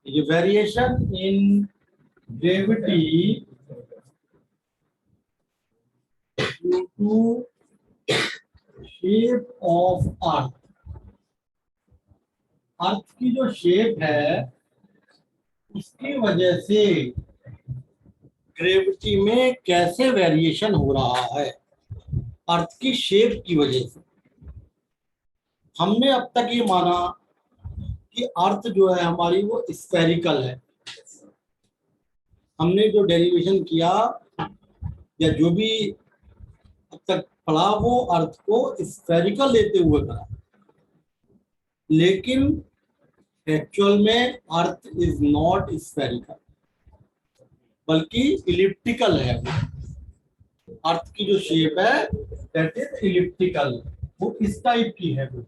ये variation in gravity due to shape of earth. Earth की जो शेप है उसकी वजह से ग्रेविटी में कैसे वेरिएशन हो रहा है, अर्थ की शेप की वजह से। हमने अब तक ये माना कि अर्थ जो है हमारी वो स्फेरिकल है। हमने जो डेरिवेशन किया या जो भी अब तक पढ़ा वो अर्थ को स्फेरिकल लेते हुए करा, लेकिन एक्चुअल में अर्थ इज नॉट स्फेरिकल बल्कि इलिप्टिकल है। वो अर्थ की जो शेप है दैट इज इलिप्टिकल, वो इस टाइप की है। वो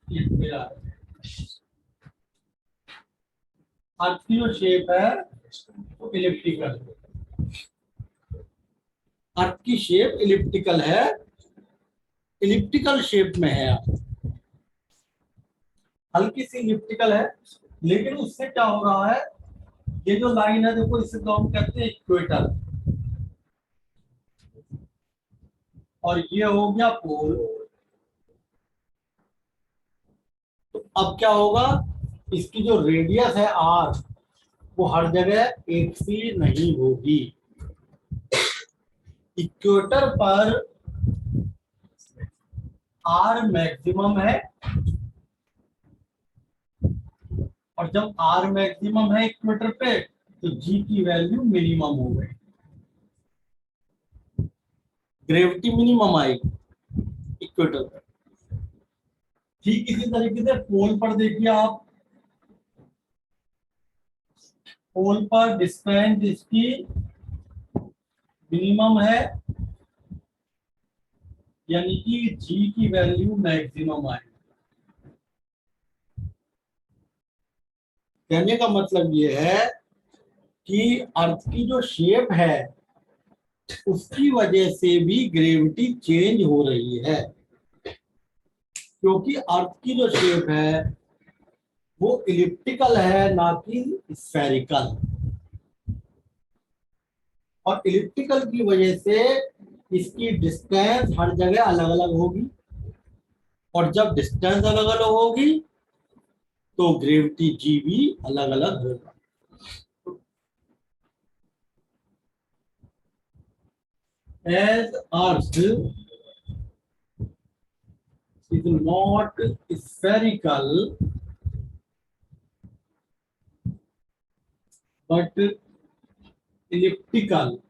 ये मेरा अर्थ की जो शेप है वो इलिप्टिकल, अर्थ की शेप इलिप्टिकल है, इलिप्टिकल शेप में है अर्थ, हल्की सी इलिप्टिकल है। लेकिन उससे क्या हो रहा है, ये जो लाइन है देखो, इसे तो हम कहते हैं इक्वेटर, और ये हो गया पोल। तो अब क्या होगा, इसकी जो रेडियस है आर वो हर जगह एक सी नहीं होगी। इक्वेटर पर आर मैक्सिमम है, और जब आर मैक्सिमम है इक्वेटर पे तो जी की वैल्यू मिनिमम हो गई, ग्रेविटी मिनिमम आएगी इक्वेटर पे। ठीक इसी तरीके से पोल पर देखिए आप, पोल पर डिस्टेंस इसकी मिनिमम है, यानी कि जी की वैल्यू मैक्सिमम आएगी। कहने का मतलब ये है कि अर्थ की जो शेप है उसकी वजह से भी ग्रेविटी चेंज हो रही है, क्योंकि अर्थ की जो शेप है वो इलिप्टिकल है ना कि स्फेरिकल, और इलिप्टिकल की वजह से इसकी डिस्टेंस हर जगह अलग अलग होगी, और जब डिस्टेंस अलग अलग होगी तो ग्रेविटी जी भी अलग अलग होगा। As Earth is not spherical but elliptical,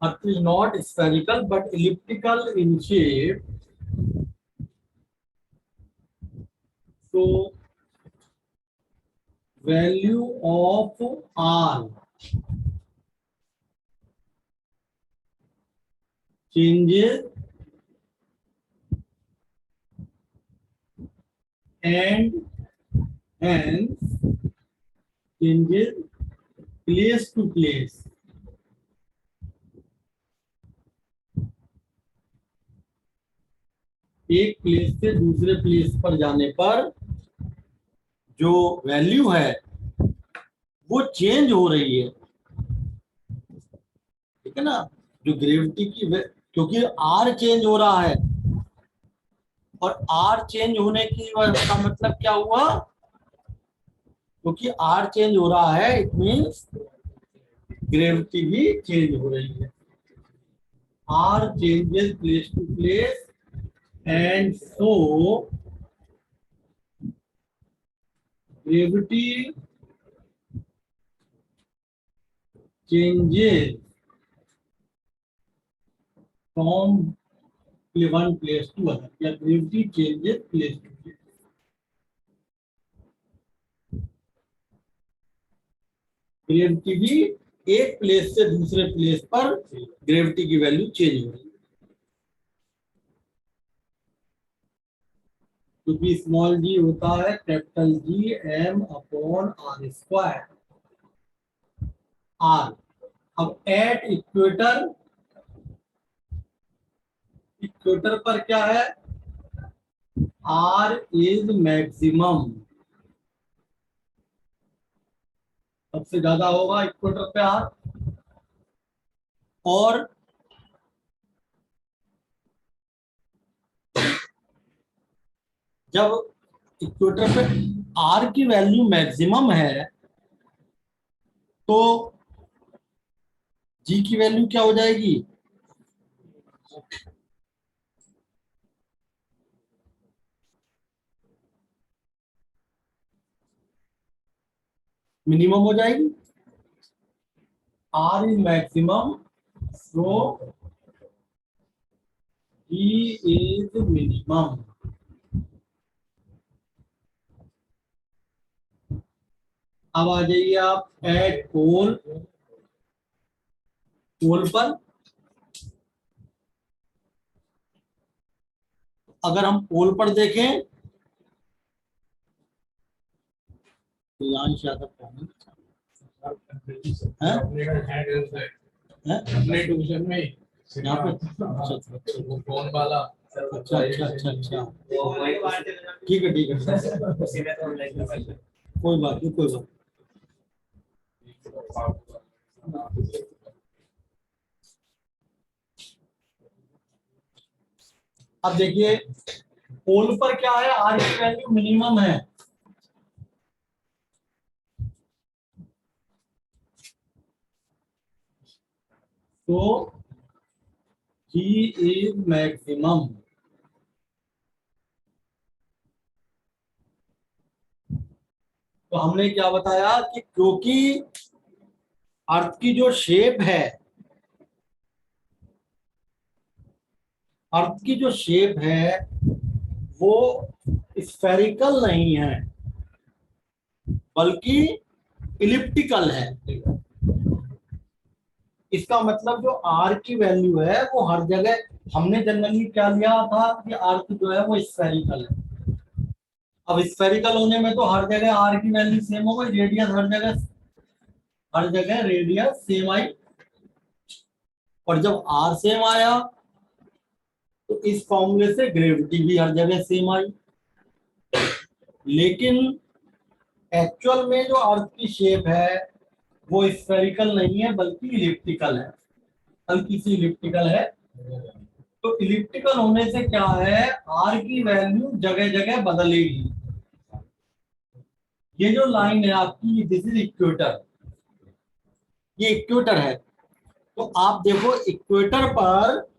Earth is not spherical but elliptical in shape, so value of R changes and hence changes place to place। एक प्लेस से दूसरे प्लेस पर जाने पर जो वैल्यू है वो चेंज हो रही है, ठीक है ना। जो ग्रेविटी की क्योंकि आर चेंज हो रहा है, और आर चेंज होने की का मतलब क्या हुआ, क्योंकि आर चेंज हो रहा है इट मींस ग्रेविटी भी चेंज हो रही है। R changes place to place and so gravity changes from one place to other, या gravity changes place to place. Gravity भी एक प्लेस से दूसरे प्लेस पर ग्रेविटी की वैल्यू चेंज हो रही है, क्योंकि स्मॉल जी होता है capital G M upon R square. R. अब एट इक्वेटर, इक्वेटर पर क्या है, आर इज मैक्सिमम, सबसे ज्यादा होगा इक्वेटर पे आर। और जब इक्वेटर पे आर की वैल्यू मैक्सिमम है तो जी की वैल्यू क्या हो जाएगी, मिनिमम हो जाएगी। R is maximum, so G is minimum. अब आ जाइए आप एट पोल, पोल पर अगर हम पोल पर देखें तो यांश यादव कौन है? अपने ट्यूशन में यहाँ पे अच्छा अच्छा वो फोन वाला। अच्छा अच्छा अच्छा अच्छा, ठीक है ठीक है, कोई बात नहीं कोई बात। अब देखिए पोल पर क्या है, आर की वैल्यू मिनिमम है, तो जी इज मैक्सिमम। तो हमने क्या बताया कि क्योंकि अर्थ की जो शेप है, अर्थ की जो शेप है वो स्फेरिकल नहीं है बल्कि इलिप्टिकल है। इसका मतलब जो आर की वैल्यू है वो हर जगह, हमने जनरली क्या लिया था कि आर की जो है वो स्फेरिकल है। अब स्फेरिकल होने में तो हर जगह आर की वैल्यू सेम हो गई, रेडियस हर जगह रेडियस सेम आई। और जब आर सेम आया तो इस फॉर्मूले से ग्रेविटी भी हर जगह सेम आई। लेकिन एक्चुअल में जो अर्थ की शेप है वो स्फेरिकल नहीं है बल्कि इलिप्टिकल है, हल्की सी इलिप्टिकल है। तो इलिप्टिकल होने से क्या है, आर की वैल्यू जगह जगह बदलेगी। ये जो लाइन है आपकी, दिस इज इक्वेटर, ये इक्वेटर है। तो आप देखो इक्वेटर पर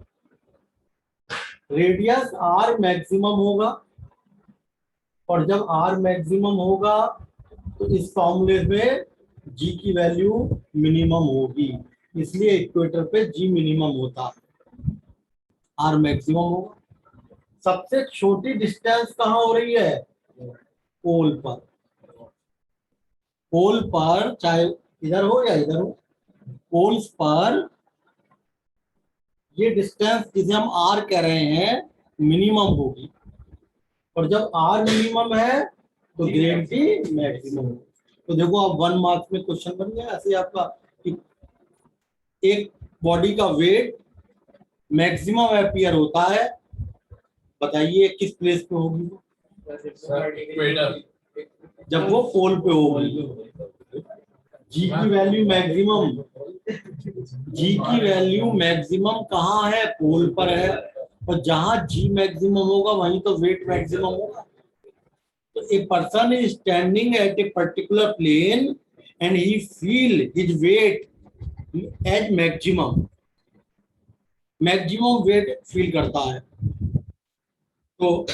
रेडियस आर मैक्सिमम होगा, और जब आर मैक्सिमम होगा तो इस फॉर्मूले में जी की वैल्यू मिनिमम होगी, इसलिए इक्वेटर पे जी मिनिमम होता, आर मैक्सिमम होगा। सबसे छोटी डिस्टेंस कहाँ हो रही है, पोल पर। पोल पर चाहे इधर हो या इधर हो, पोल्स पर ये डिस्टेंस जिसे हम आर कह रहे हैं मिनिमम होगी, और जब आर मिनिमम है तो ग्रेविटी मैक्सिमम होगी। तो देखो अब 1 मार्क्स में क्वेश्चन बन गया ऐसे आपका कि एक बॉडी का वेट मैक्सिमम अपीयर होता है, बताइए किस प्लेस पे होगी वो? जब वो पोल पे होगी। जी की वैल्यू मैक्सिमम, जी की वैल्यू मैक्सिमम कहाँ है, पोल पर है, और जहां जी मैक्सिमम होगा वहीं तो वेट मैक्सिमम होगा। तो a person is standing at a particular plane and he feel his weight as maximum, maximum weight feel करता है। तो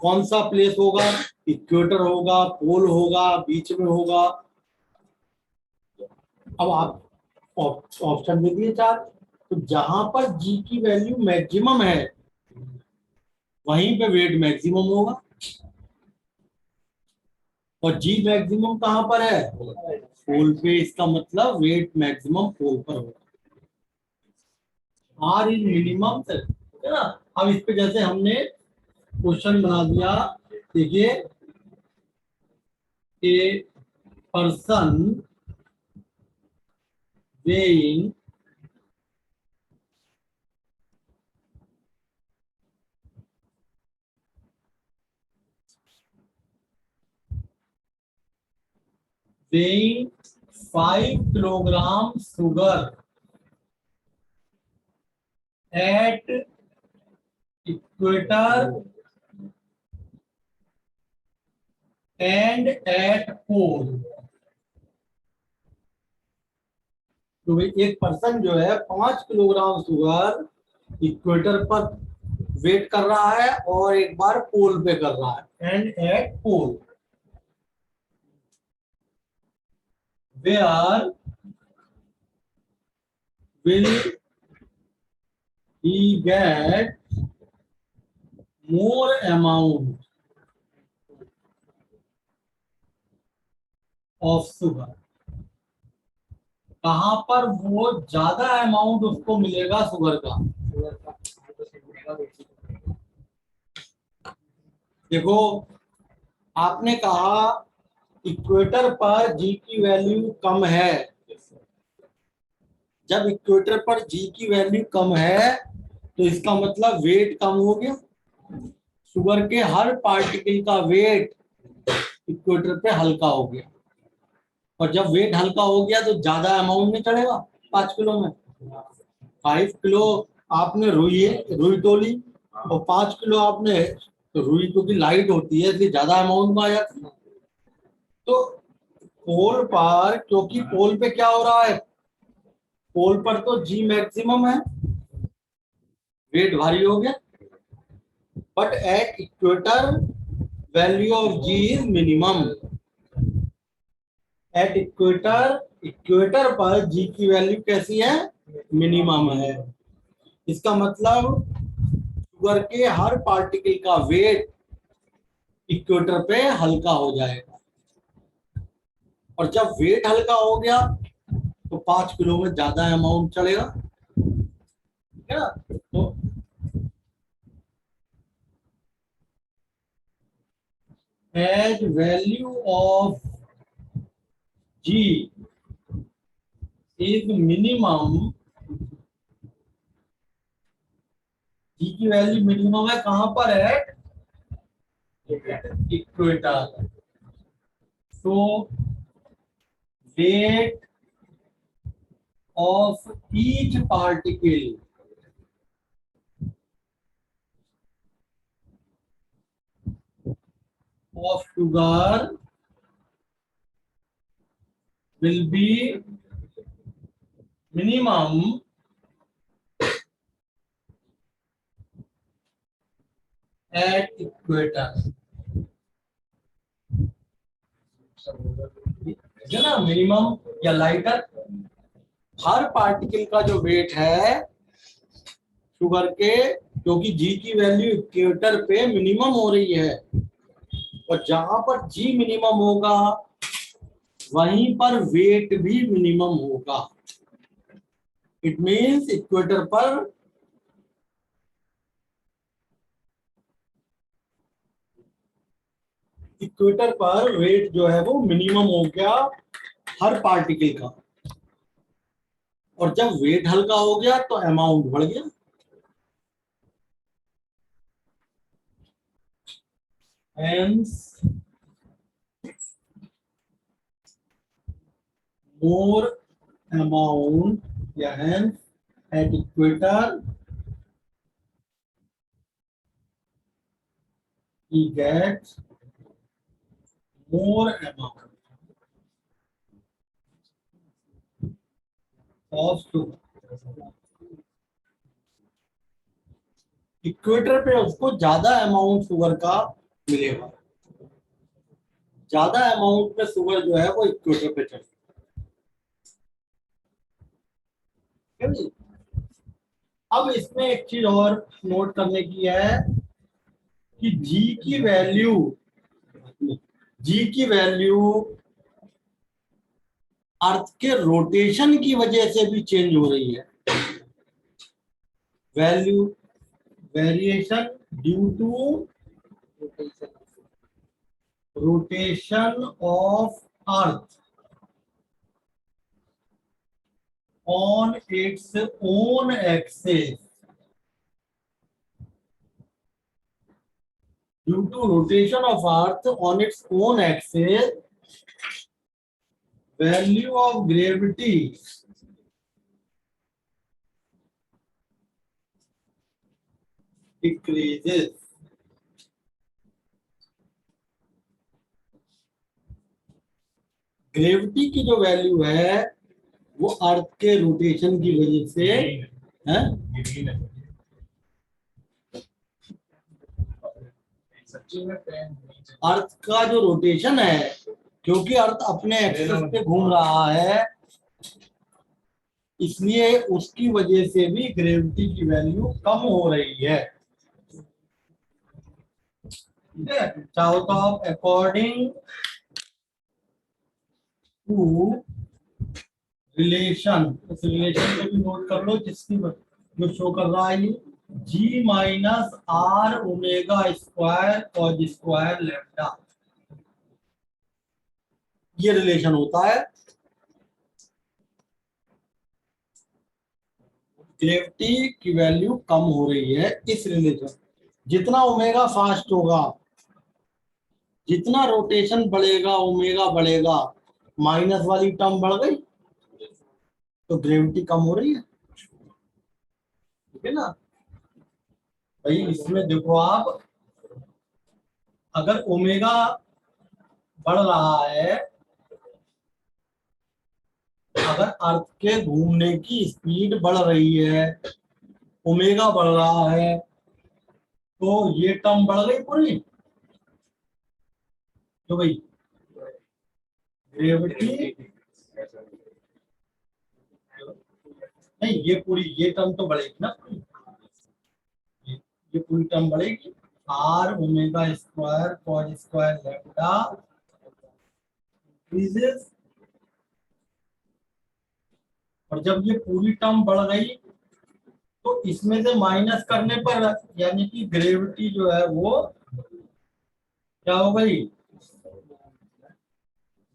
कौन सा प्लेस होगा, इक्वेटर होगा, पोल होगा, बीच में होगा। अब आप ऑप्शन दे दिए 4, तो जहां पर जी की वैल्यू मैक्सिमम है वहीं पे वेट मैक्सिमम होगा, और जी मैक्सिमम कहां पर है, पोल पे। इसका मतलब वेट मैक्सिमम पोल पर होगा। आर इज मिनिमम, है ना। अब इस पे जैसे हमने क्वेश्चन बना दिया, देखिए a person weighing weighing 5 kilogram sugar at equator and at pole। तो भाई एक पर्सन जो है 5 किलोग्राम शुगर इक्वेटर पर वेट कर रहा है और एक बार पोल पे कर रहा है। And at pole where will he get more amount of sugar. कहां पर वो ज्यादा अमाउंट उसको मिलेगा शुगर का। देखो आपने कहा इक्वेटर पर जी की वैल्यू कम है। जब इक्वेटर पर जी की वैल्यू कम है तो इसका मतलब वेट कम हो गया। शुगर के हर पार्टिकल का वेट इक्वेटर पे हल्का हो गया और जब वेट हल्का हो गया तो ज्यादा अमाउंट में चढ़ेगा। 5 किलो में 5 किलो आपने रुई रुई तोली और 5 किलो आपने रुई क्योंकि लाइट होती है इसलिए ज्यादा अमाउंट में आ जाती है। तो पोल पर क्योंकि पोल पे क्या हो रहा है, पोल पर तो जी मैक्सिमम है, वेट भारी हो गया। But at equator value of G is minimum. At equator equator पर जी की वैल्यू कैसी है, मिनिमम है। इसका मतलब शुगर के हर पार्टिकल का वेट इक्वेटर पे हल्का हो जाएगा और जब वेट हल्का हो गया तो 5 किलो में ज्यादा अमाउंट चलेगा। ठीक है ना। तो as value of G is minimum, G की वैल्यू मिनिमम है कहां पर है, equator. So weight of each particle of sugar will be minimum at equator। है ना, मिनिमम या लाइटर। हर पार्टिकल का जो वेट है शुगर के, क्योंकि जी की वैल्यू इक्वेटर पे मिनिमम हो रही है और जहां पर जी मिनिमम होगा वहीं पर वेट भी मिनिमम होगा। इट मींस इक्वेटर पर वेट जो है वो मिनिमम हो गया हर पार्टिकल का और जब वेट हल्का हो गया तो अमाउंट बढ़ गया। Hence more amount या hence at equator he gets more amount of sugar। Equator पे उसको ज्यादा अमाउंट शुगर का मिलेगा, ज्यादा अमाउंट में शुगर जो है वो इक्वेटर पे चढ़ेगा। अब इसमें एक चीज और नोट करने की है कि जी की वैल्यू अर्थ के रोटेशन की वजह से भी चेंज हो रही है। Value variation due to rotation of earth. on its own axis due to rotation of earth on its own axis, value of gravity decreases. Gravity की जो वैल्यू है वो अर्थ के रोटेशन की वजह से है, अर्थ का जो रोटेशन है, क्योंकि अर्थ अपने एक्सिस पे घूम रहा है, इसलिए उसकी वजह से भी ग्रेविटी की वैल्यू कम हो रही है। ठीक है, चाहो तो आप अकॉर्डिंग टू रिलेशन, इस रिलेशन को भी नोट कर लो, जिसकी जो शो कर रहा है ये G minus R omega square cos square lambda, ये रिलेशन होता है। ग्रेविटी की वैल्यू कम हो रही है इस रिलेशन, जितना ओमेगा फास्ट होगा, जितना रोटेशन बढ़ेगा, ओमेगा बढ़ेगा, माइनस वाली टर्म बढ़ गई तो ग्रेविटी कम हो रही है। ठीक है ना भाई, इसमें देखो आप, अगर ओमेगा बढ़ रहा है, अगर अर्थ के घूमने की स्पीड बढ़ रही है, ओमेगा बढ़ रहा है, तो ये टर्म बढ़ गई पूरी, तो भाई ग्रेविटी नहीं, ये पूरी ये टर्म तो बढ़ेगी ना पूरी, ये पूरी टर्म बढ़ेगी, R omega square cos square lambda increases, और जब ये पूरी टर्म बढ़ गई तो इसमें से माइनस करने पर यानी कि ग्रेविटी जो है वो क्या हो गई,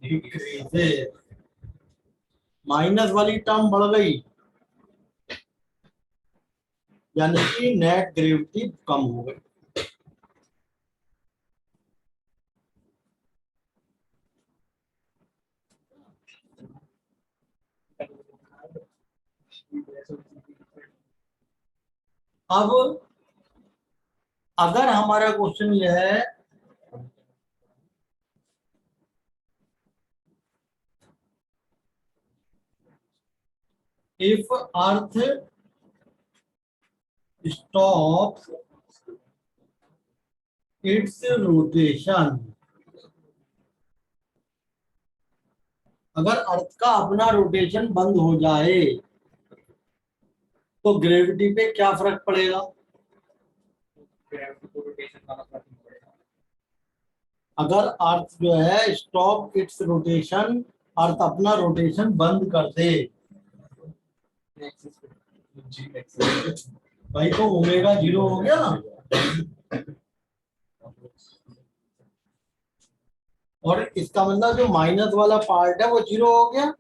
डिक्रीजेस, माइनस वाली टर्म बढ़ गई, यानी कि नेट ग्रेविटी कम हो गई। अब अगर हमारा क्वेश्चन यह है if earth stops it's rotation, अगर अर्थ का अपना रोटेशन बंद हो जाए तो ग्रेविटी पे क्या फर्क पड़ेगा? अगर अर्थ जो है स्टॉप इट्स रोटेशन, अर्थ अपना रोटेशन बंद कर दे भाई, तो ओमेगा 0 हो गया ना, और इसका मतलब जो माइनस वाला पार्ट है वो 0 हो गया,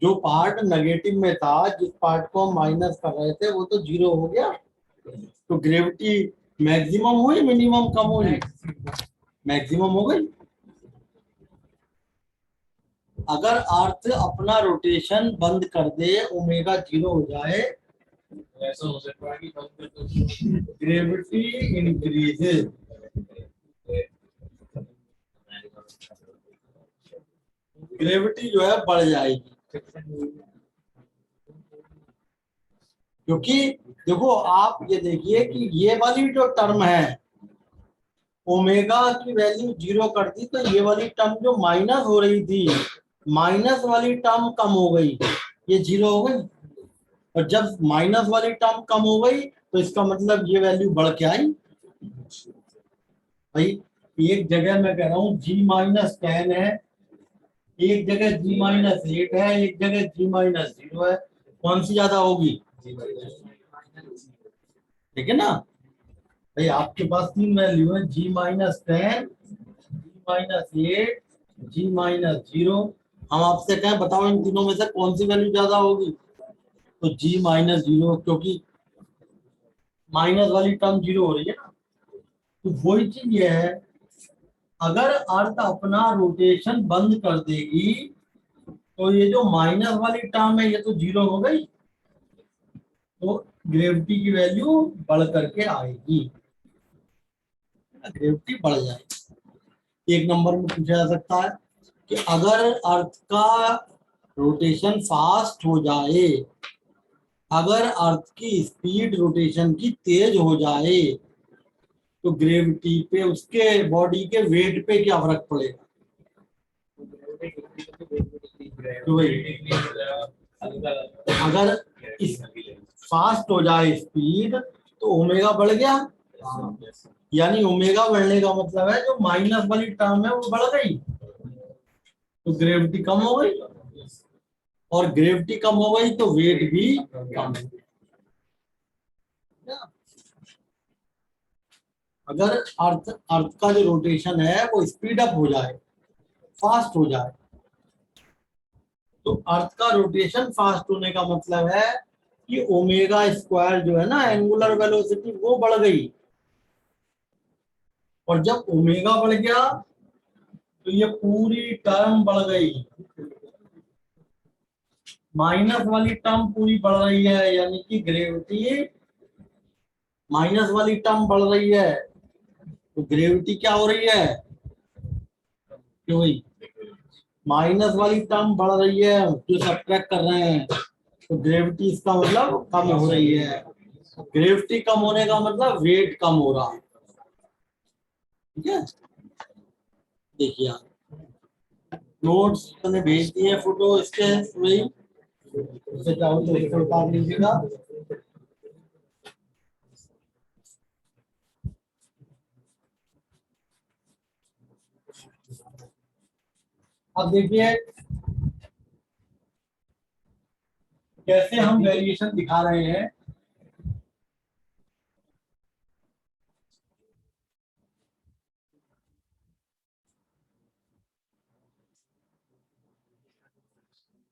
जो पार्ट नेगेटिव में था, जिस पार्ट को हम माइनस कर रहे थे वो तो 0 हो गया। तो ग्रेविटी मैक्सिमम हुई, मिनिमम कम हुई, मैक्सिमम हो गई। अगर अर्थ अपना रोटेशन बंद कर दे, ओमेगा 0 हो जाए, ऐसा हो सकता है कि ग्रेविटी इंक्रीजेस, ग्रेविटी जो है बढ़ जाएगी, क्योंकि देखो आप ये देखिए कि ये वाली जो टर्म है, ओमेगा की वैल्यू 0 कर दी तो ये वाली टर्म जो माइनस हो रही थी, माइनस वाली टर्म कम हो गई, ये 0 हो गई, और जब माइनस वाली टर्म कम हो गई तो इसका मतलब ये वैल्यू बढ़ के आई। भाई एक जगह मैं कह रहा हूँ G-10 है, एक जगह G-8 है, एक जगह G-0 है, कौन सी ज्यादा होगी? ठीक है ना भाई, आपके पास 3 वैल्यू है, G-10, G-8, G-0, हम आपसे कहें बताओ इन तीनों में से कौन सी वैल्यू ज्यादा होगी, तो जी माइनस जीरो, क्योंकि माइनस वाली टर्म जीरो हो रही है ना। तो वही चीज ये है, अगर अर्थ अपना रोटेशन बंद कर देगी तो ये जो माइनस वाली टर्म है ये तो जीरो हो गई, तो ग्रेविटी की वैल्यू बढ़ करके आएगी, ग्रेविटी बढ़ जाएगी। एक नंबर में पूछा जा सकता है कि अगर अर्थ का रोटेशन फास्ट हो जाए, अगर अर्थ की स्पीड रोटेशन की तेज हो जाए तो ग्रेविटी पे, उसके बॉडी के वेट पे क्या फर्क पड़ेगा। तो भाई अगर इस फास्ट हो जाए स्पीड तो ओमेगा बढ़ गया, यानी ओमेगा बढ़ने का मतलब है जो माइनस वाली टर्म है वो बढ़ गई, तो ग्रेविटी कम हो गई, और ग्रेविटी कम हो गई तो वेट भी कम हो गया। अगर अर्थ अर्थ का जो रोटेशन है वो स्पीड अप हो जाए, फास्ट हो जाए, तो अर्थ का रोटेशन फास्ट होने का मतलब है कि ओमेगा स्क्वायर जो है ना, एंगुलर वेलोसिटी, वो बढ़ गई, और जब ओमेगा बढ़ गया तो ये पूरी टर्म बढ़ गई, माइनस वाली टर्म पूरी बढ़ रही है, यानी कि ग्रेविटी माइनस वाली टर्म बढ़ रही है, तो ग्रेविटी क्या हो रही है, कि वही माइनस वाली टर्म बढ़ रही है जो सब्ट्रैक्ट कर रहे हैं, तो ग्रेविटी इसका मतलब कम हो रही है, ग्रेविटी कम होने का मतलब वेट कम हो रहा है। ठीक है, देखिए आप नोट्स मैंने भेज दिए फोटो इसके, वही उसे चाहो तो इसको उतार लीजिएगा। अब देखिए कैसे हम वेरिएशन दिखा रहे हैं।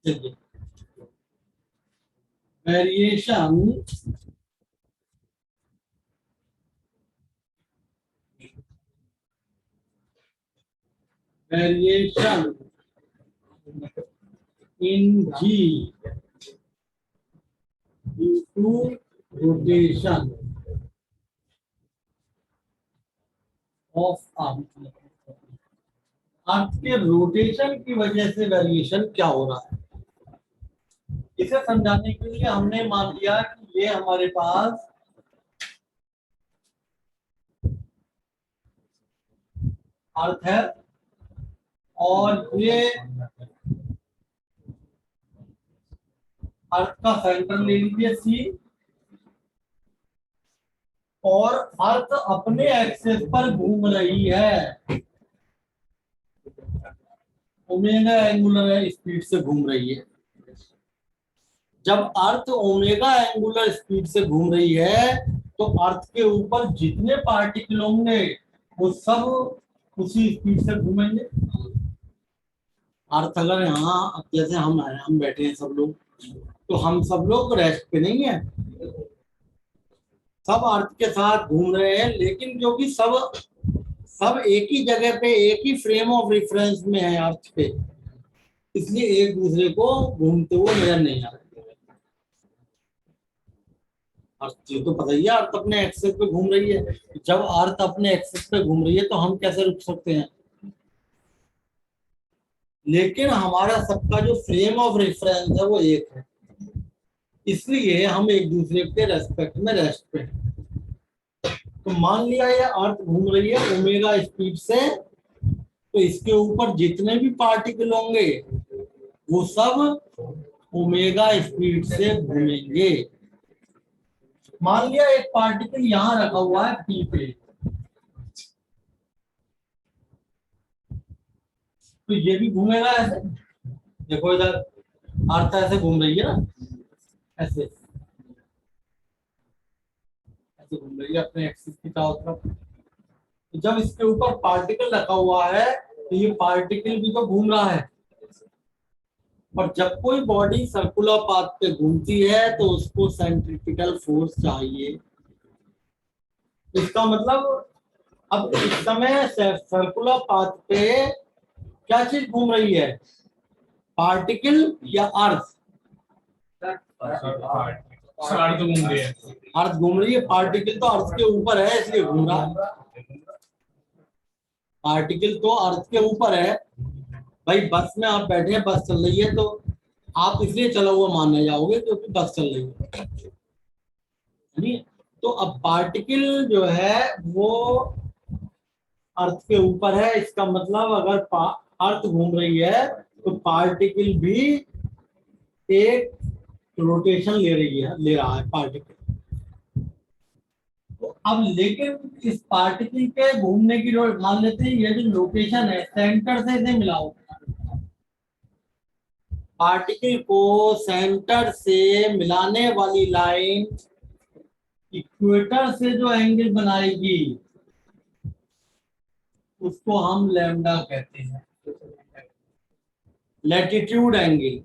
देखिए variation variation in G due to rotation of earth, earth के रोटेशन की वजह से वेरिएशन क्या हो रहा है, इसे समझाने के लिए हमने मान लिया कि ये हमारे पास अर्थ है, और ये अर्थ का सेंटर ले लीजिए सी, और अर्थ अपने एक्सेस पर घूम रही है, ओमेगा एंगुलर स्पीड से घूम रही है। जब अर्थ ओमेगा एंगुलर स्पीड से घूम रही है तो अर्थ के ऊपर जितने पार्टिकल होंगे वो सब उसी स्पीड से घूमेंगे। अर्थ अगर यहाँ, अब जैसे हम बैठे हैं सब लोग, तो हम सब लोग रेस्ट पे नहीं है, सब अर्थ के साथ घूम रहे हैं, लेकिन क्योंकि सब सब एक ही जगह पे, एक ही फ्रेम ऑफ रेफरेंस में है अर्थ पे, इसलिए एक दूसरे को घूमते हुए नजर नहीं आ रहे। अर्थ ये तो पता ही है, अर्थ अपने एक्सेस पे घूम रही है, जब अर्थ अपने एक्सेस पे घूम रही है तो हम कैसे रुक सकते हैं, लेकिन हमारा सबका जो फ्रेम ऑफ रेफरेंस है वो एक है, इसलिए हम एक दूसरे के रेस्पेक्ट में रेस्ट पे हैं। तो मान लिया ये अर्थ घूम रही है ओमेगा स्पीड से, तो इसके ऊपर जितने भी पार्टिकल होंगे वो सब ओमेगा स्पीड से घूमेंगे। मान लिया एक पार्टिकल यहां रखा हुआ है पी पे, तो ये भी घूमेगा ऐसे, देखो इधर अर्थ ऐसे घूम रही है ना, ऐसे ऐसे घूम रही है अपने एक्सिस की चारों तरफ। तो जब इसके ऊपर पार्टिकल रखा हुआ है तो ये पार्टिकल भी तो घूम रहा है, और जब कोई बॉडी सर्कुलर पाथ पे घूमती है तो उसको सेंट्रिपिटल फोर्स चाहिए। इसका मतलब अब इस समय सर्कुलर पाथ पे क्या चीज घूम रही है, पार्टिकल या अर्थ? अर्थ घूम रही है। अर्थ घूम रही है, पार्टिकल तो अर्थ के ऊपर है इसलिए घूम रहा है। पार्टिकल तो अर्थ के ऊपर है। भाई बस में आप बैठे हैं, बस चल रही है तो आप इसलिए चला हुआ मानने जाओगे क्योंकि बस चल रही है, नहीं? तो अब पार्टिकल जो है वो अर्थ के ऊपर है, इसका मतलब अगर अर्थ घूम रही है तो पार्टिकल भी एक रोटेशन ले रहा है पार्टिकल। तो अब लेकिन इस पार्टिकल के घूमने की मान लेते हैं ये जो लोकेशन है सेंटर से इसे मिलाओ, पार्टिकल को सेंटर से मिलाने वाली लाइन इक्वेटर से जो एंगल बनाएगी उसको हम लैम्डा कहते हैं, लैटिट्यूड एंगल।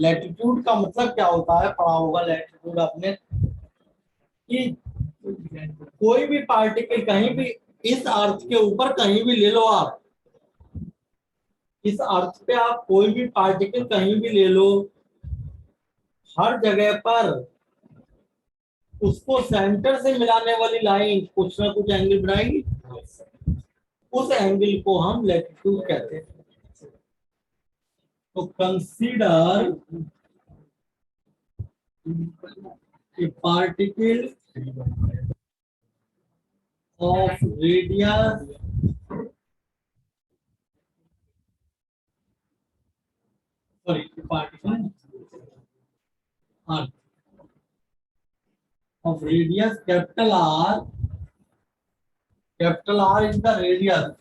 लैटिट्यूड का मतलब क्या होता है, पढ़ा होगा लैटिट्यूड आपने, कि कोई भी पार्टिकल कहीं भी इस अर्थ के ऊपर कहीं भी ले लो आप, इस अर्थ पे आप कोई भी पार्टिकल कहीं भी ले लो, हर जगह पर उसको सेंटर से मिलाने वाली लाइन कुछ ना कुछ एंगल बनाएगी, उस एंगल को हम लैटिट्यूड कहते हैं। तो consider a particle of radius particle of radius capital R. Capital R is the radius.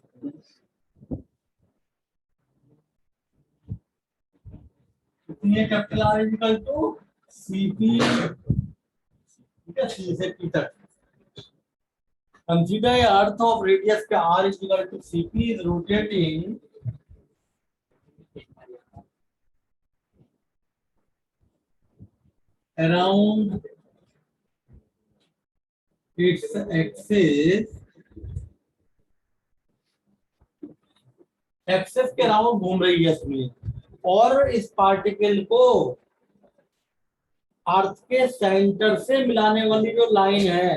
Capital R is equal to CP. C से P तक. Consider a earth of radius R is equal to CP is rotating around its axis. Axis के around घूम रही है इसमें, और इस particle को अर्थ के सेंटर से मिलाने वाली जो लाइन है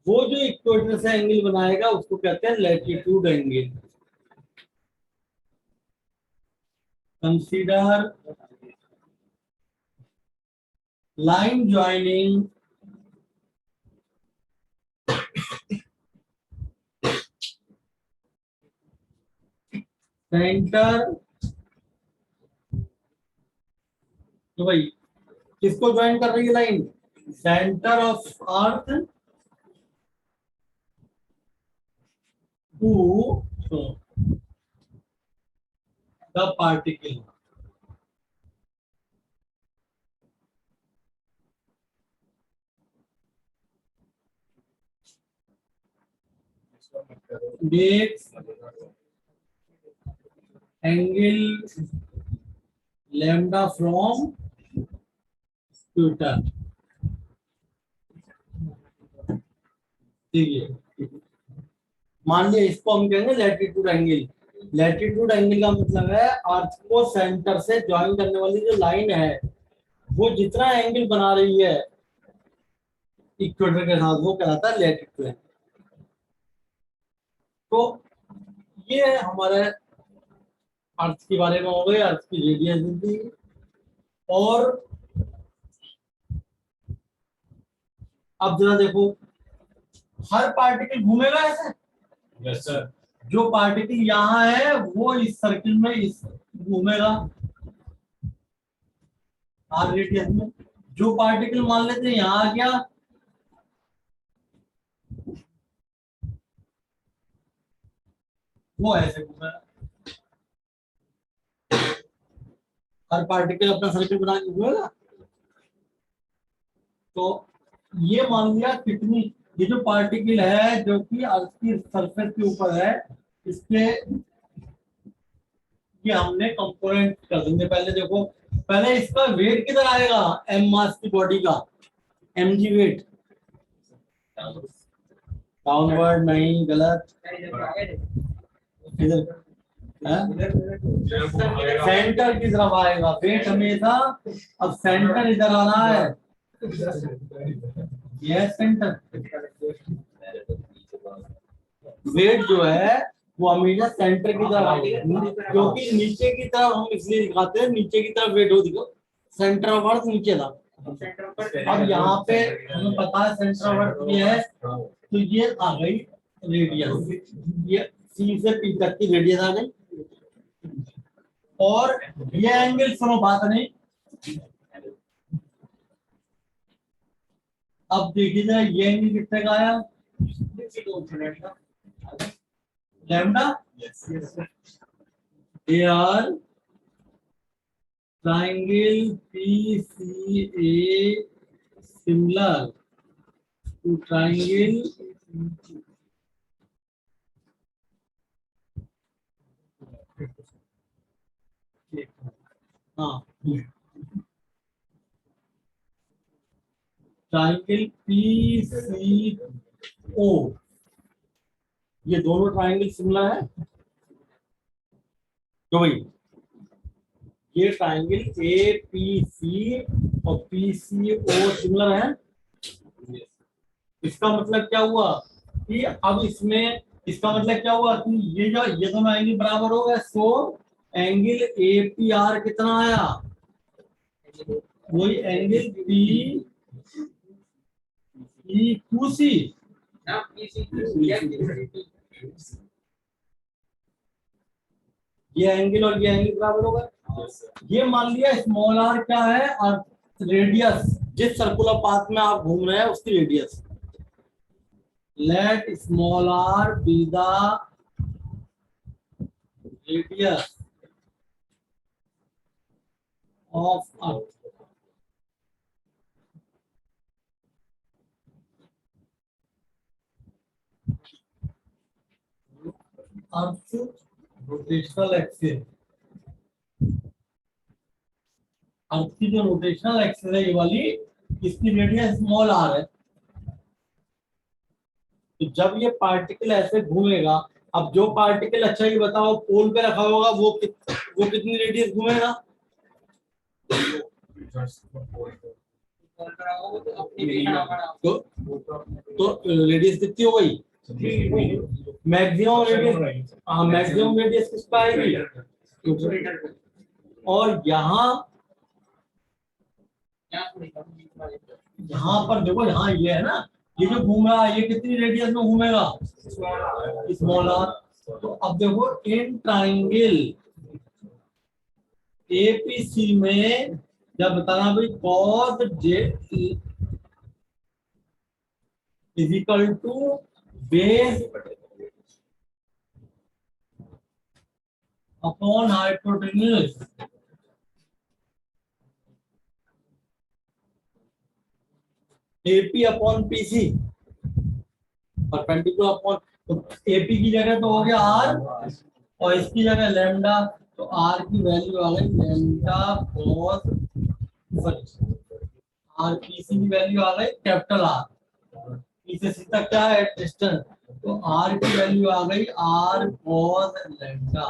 वो जो इक्वेटर से एंगल बनाएगा उसको कहते हैं latitude angle. Consider line joining centre, तो भाई किसको ज्वाइन कर रही है line, centre of earth to the particle. makes angle lambda from equator। ठीक है, मान लिया इसको हम कहेंगे लैटिट्यूड एंगल। लैटिट्यूड एंगल का मतलब है अर्थ को सेंटर से ज्वाइन करने वाली जो लाइन है वो जितना एंगल बना रही है इक्वेटर के साथ वो कहलाता है लैटिट्यूड एंगल। तो ये हमारे अर्थ के बारे में हो गए, अर्थ की रेडियस थी। और अब जरा देखो, हर पार्टिकल घूमेगा ऐसे? Yes sir. जो पार्टिकल यहाँ है वो इस सर्किल में इस घूमेगा आर रेडियस में। जो पार्टिकल मान लेते हैं यहाँ आ गया, वो ऐसे घूमेगा। हर पार्टिकल अपना सर्किल बना के घूमेगा। तो ये मान लिया कितनी, ये जो पार्टिकल है जो कि अर्थ की सरफेस के ऊपर है, इसके ये हमने कंपोनेंट कर देंगे। पहले देखो, पहले इसका वेट किधर आएगा, एम मास की बॉडी का, एम जी वेट, डाउनवर्ड नहीं, गलत, इधर सेंटर की तरफ आएगा वेट हमेशा। अब सेंटर इधर आ रहा है, यह सेंटर, वेट जो है वो हमेशा सेंटर की तरफ आएगा, क्योंकि नीचे की तरफ हम इसलिए दिखाते हैं, नीचे की तरफ वेट हो, देखो सेंटर ऑफ अर्थ नीचे था। अब यहाँ पे हमें पता है सेंटर ऑफ अर्थ ये है, तो ये आ गई रेडियस, ये सी से पी तक की रेडियस आ गई। और ये एंगल, सुनो बात नहीं, अब देखिए जाए ये एंगल कितने का आया, lambda. they are triangle PCA similar to triangle triangle PCO, ये दोनों ट्राइंगल सिमिलर है। तो भाई ये ट्राइंगल APC और PCO सिमिलर है। इसका मतलब क्या हुआ कि अब इसमें, इसका मतलब क्या हुआ कि ये दोनों एंगल बराबर हो गए, सो एंगल APR कितना आया, वही एंगल PEQC। ये एंगल और ये एंगल बराबर होगा। ये मान लिया स्मॉल आर क्या है, और रेडियस, जिस सर्कुलर पाथ में आप घूम रहे हैं उसकी radius. Let small R be the radius of earth. Earth rotational axis, earth की जो रोटेशनल एक्सिस है ये वाली, इसकी रेडियस स्मॉल आर है। तो जब ये पार्टिकल ऐसे घूमेगा, अब जो पार्टिकल, अच्छा ये बताओ, पोल पे रखा होगा वो कितनी रेडियस घूमेगा, तो रेडियस कितनी हो गई, मैक्सिमम रेडियस। हाँ, मैक्सिमम रेडियस किस पे आएगी, और यहाँ पर देखो, यहाँ ये है ना, ये जो घूम रहा है ये कितनी रेडियस में घूमेगा, स्मॉल आर। तो अब देखो इन ट्राइंगल APC में जब बताना भाई cos J is equal to base upon hypotenuse, AP upon PC, perpendicular upon, तो AP की जगह तो हो गया R और इसकी जगह लैम्डा, तो R की वैल्यू आ गई लैम्डा cos, R PC की वैल्यू आ गई कैपिटल R, इसे सीधा क्या है डिस्टेंस, तो R की वैल्यू आ गई R cos लैम्डा।